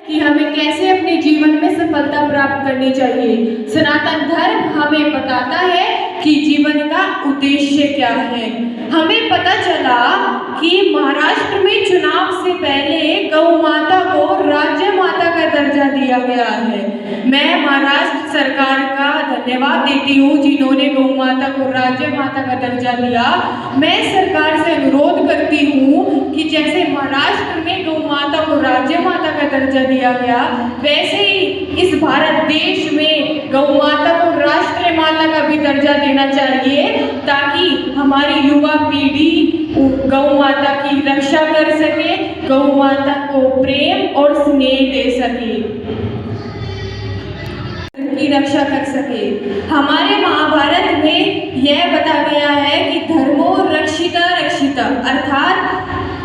कि हमें कैसे अपने जीवन में सफलता प्राप्त करनी चाहिए। सनातन धर्म हमें बताता है कि जीवन का उद्देश्य क्या है। हमें पता चला कि महाराष्ट्र में चुनाव से पहले गौ माता को राज्य माता का दर्जा दिया गया है। मैं महाराष्ट्र सरकार का धन्यवाद देती हूँ जिन्होंने गौ माता को राज्य माता का दर्जा दिया। मैं सरकार से अनुरोध करती हूँ कि जैसे महाराष्ट्र में गौ माता को राज्य माता का दर्जा दिया गया, वैसे ही इस भारत देश में गौ माता को राष्ट्र माता का भी दर्जा देना चाहिए, ताकि हमारी युवा पीढ़ी गौ माता की रक्षा कर सके, गौ माता को प्रेम और स्नेह दे सके, की रक्षा कर सके। हमारे महाभारत में यह बताया गया है कि धर्मो रक्षिता रक्षिता, अर्थात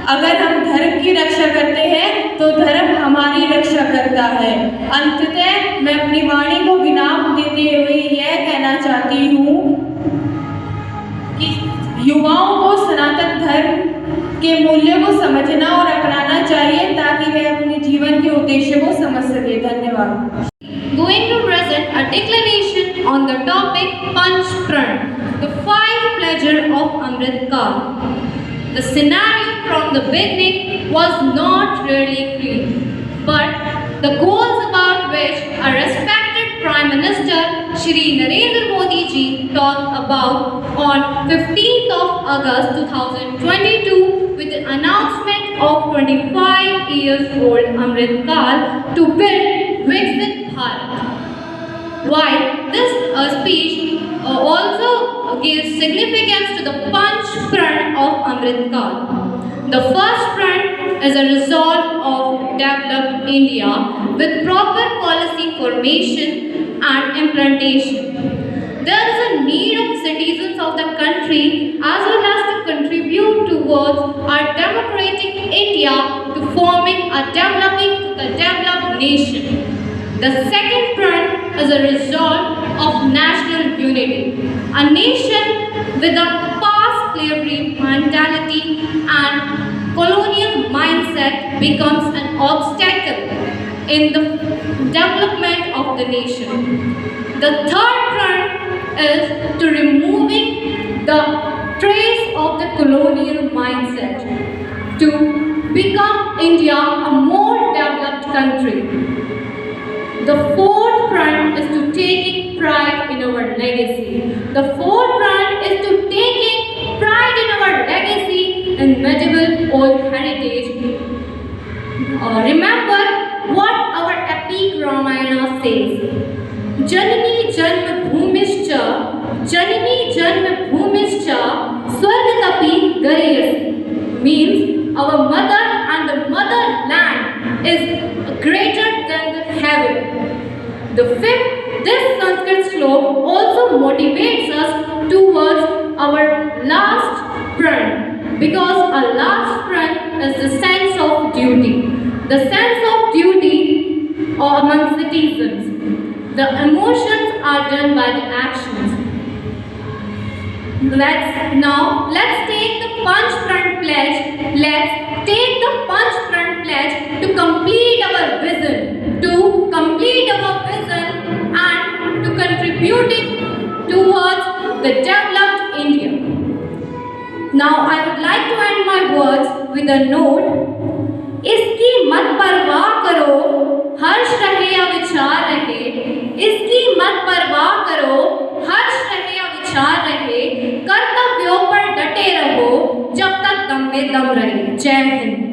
अगर हम धर्म की रक्षा करते हैं तो धर्म हमारी रक्षा करता है। अंततः मैं अपनी वाणी को विराम देते हुए यह कहना चाहती हूँ कि युवाओं को सनातन धर्म के मूल्यों को समझना और अपनाना चाहिए, ताकि वे अपने जीवन के उद्देश्य को समझ सके। धन्यवाद। Going to present a declaration on the topic Panch Pran, the 5 pledges of Amrit Kaal. The scenario from the beginning was not really clear, but the goals about which a respected Prime Minister Shri Narendra Modi ji talked about on 15th of August 2022 with the announcement of 25 years old Amrit Kaal to build Viksit Bharat. While this speech also gives significance to the Panch Pran of Amrit Kaal. The first Pran is a resolve of developed India with proper policy formation and implementation. There is a need of citizens of the country as well as to contribute towards our democratic India to forming a developed nation. The second Pran is a resolve of national unity. A nation with a past slavery mentality and colonial mindset becomes an obstacle in the development of the nation. The third Pran is to removing the trace of the colonial mindset to become India a more developed country. The fourth Pran is to taking pride in our legacy. The fourth Pran is to taking pride in our legacy and medieval old heritage. Remember what our epic Ramayana says. Janani Janma Bhumischa, Janani Janma Bhumischa, Swargatapi Garayasi. Means our mother and the motherland is greater than the heaven. This Sanskrit slok also motivates us towards our last Pran, because our last Pran is the sense of duty. The sense of duty among citizens. The emotions are done by the actions. Let's take the Panch Pran pledge. Let's take the Panch Pran pledge to complete our vision. And to contributing towards the developed India. Now I would like to end my words with a note. इसकी मत परवाह करो, हर्ष रहे या विचार रहे. इसकी मत परवाह करो, हर्ष रहे या विचार रहे. कर्तव्यों पर डटे रहो जब तक दम में दम रहे. जय हिंद.